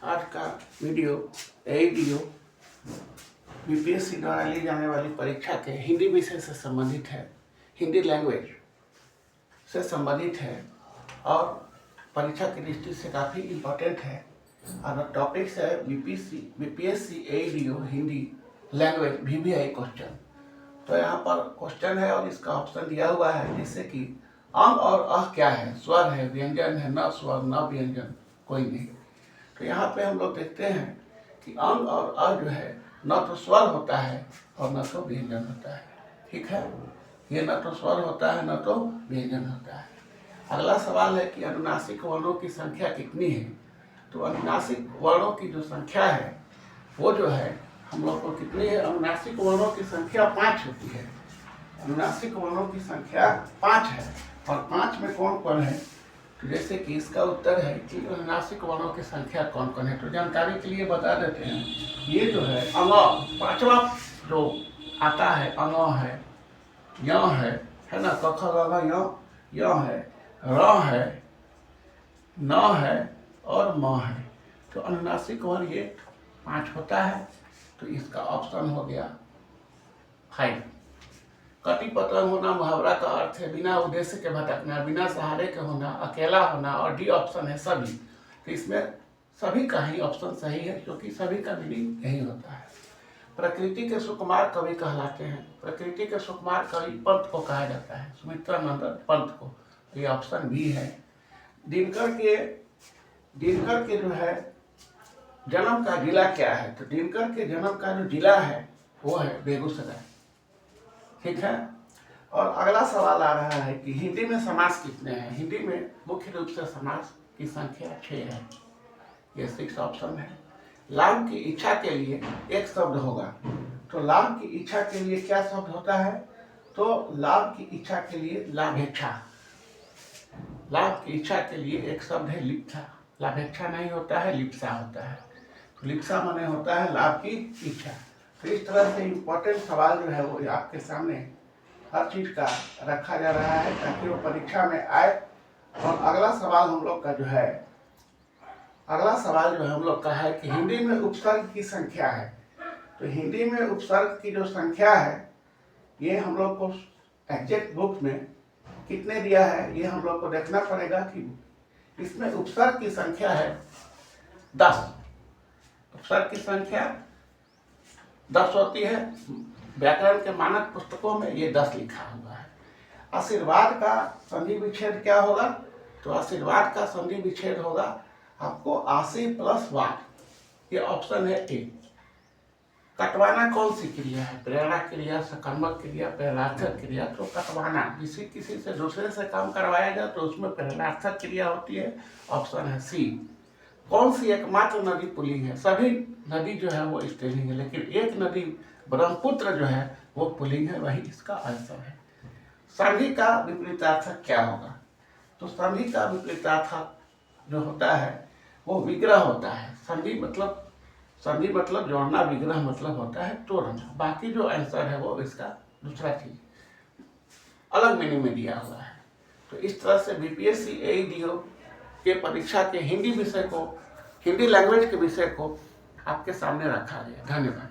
आज का video ADO BPSC द्वारा ली जाने वाली परीक्षा के हिंदी विषय से संबंधित है, हिंदी लैंग्वेज से संबंधित है और परीक्षा की दृष्टि से काफ़ी इम्पोर्टेंट है। और टॉपिक्स है BPSC ADO Hindi language VVI question. तो यहाँ पर क्वेश्चन है और इसका ऑप्शन दिया हुआ है, जैसे कि अंग और अह क्या है, स्वर है, व्यंजन है, न स्वर न व्यंजन, कोई नहीं। तो यहाँ पे हम लोग देखते हैं कि अंग और अ जो है न तो स्वर होता है और न तो व्यंजन होता है। ठीक है, ये न तो स्वर होता है न तो व्यंजन होता है। अगला सवाल है कि अनुनासिक वर्णों की संख्या कितनी है। तो अनुनासिक वर्णों की जो संख्या है वो जो है हम लोग को कितनी है, अनुनासिक वर्णों की संख्या 5 होती है। अनुनासिक वर्णों की संख्या 5 है और 5 में कौन कौन है। तो जैसे कि इसका उत्तर है कि अनुनासिक वर्णों की संख्या कौन कौन है। तो जानकारी के लिए बता देते हैं, ये जो है अंग, पांचवा जो आता है अंग है, य है ना, क ख ग घ य है, र है, न है और म है। तो अनुनासिक वर्ण ये 5 होता है। तो इसका ऑप्शन हो गया 5। कटी पतंग होना मुहावरा का अर्थ है बिना उद्देश्य के भटकना, बिना सहारे के होना, अकेला होना, और डी ऑप्शन है सभी। तो इसमें सभी का ही ऑप्शन सही है, क्योंकि सभी का मीनिंग यही होता है। प्रकृति के सुकुमार कवि कहलाते हैं। प्रकृति के सुकुमार कवि पंत को कहा जाता है, सुमित्रानंद पंत को। ये ऑप्शन भी है। दिनकर के जो है जन्म का जिला क्या है। तो दिनकर के जन्म का जो जिला है वो है बेगूसराय। ठीक है, और अगला सवाल आ रहा है कि हिंदी में समास कितने हैं। हिंदी में मुख्य रूप से समास की संख्या 6 है। ये 6 ऑप्शन है। लाभ की इच्छा के लिए एक शब्द होगा। तो लाभ की इच्छा के लिए क्या शब्द होता है। तो लाभ की इच्छा के लिए लाभेच्छा। लाभ की इच्छा के लिए एक शब्द है लिप्सा। लाभेच्छा नहीं होता है, लिप्सा होता है। तो लिप्सा माने होता है लाभ की इच्छा। तो इस तरह से इम्पोर्टेंट सवाल जो है वो आपके सामने हर चीज का रखा जा रहा है ताकि वो परीक्षा में आए। और अगला सवाल हम लोग का जो है कि हिंदी में उपसर्ग की संख्या है। तो हिंदी में उपसर्ग की जो संख्या है ये हम लोग को एग्जैक्ट बुक में कितने दिया है ये हम लोग को देखना पड़ेगा। कि इसमें उपसर्ग की संख्या है 10। उपसर्ग की संख्या 10 होती है। व्याकरण के मानक पुस्तकों में ये 10 लिखा हुआ है। आशीर्वाद का संधि विच्छेद क्या होगा। तो आशीर्वाद का संधि विच्छेद होगा आपको आशी प्लस वाद। ये ऑप्शन है ए। कटवाना कौन सी क्रिया है, प्रेरणा क्रिया, सकर्मक क्रिया, प्रेरणार्थक क्रिया। तो कटवाना किसी से दूसरे से काम करवाया जाए तो उसमें प्रेरणार्थक क्रिया होती है। ऑप्शन है सी। कौन सी एकमात्र नदी पुल्लिंग है। सभी नदी जो है वो स्त्रीलिंग है, लेकिन एक नदी ब्रह्मपुत्र जो है वो पुल्लिंग है, वही इसका आंसर है। संधि का विपरीतार्थक क्या होगा। तो संधि का विपरीतार्थक जो होता है वो विग्रह होता है। संधि मतलब जोड़ना, विग्रह मतलब होता है तोड़ना। बाकी जो आंसर है वो इसका दूसरा चीज अलग मीनिंग में दिया हुआ है। तो इस तरह से बीपीएससी एडीओ के परीक्षा के हिंदी विषय को, हिंदी लैंग्वेज के विषय को आपके सामने रखा गया। धन्यवाद।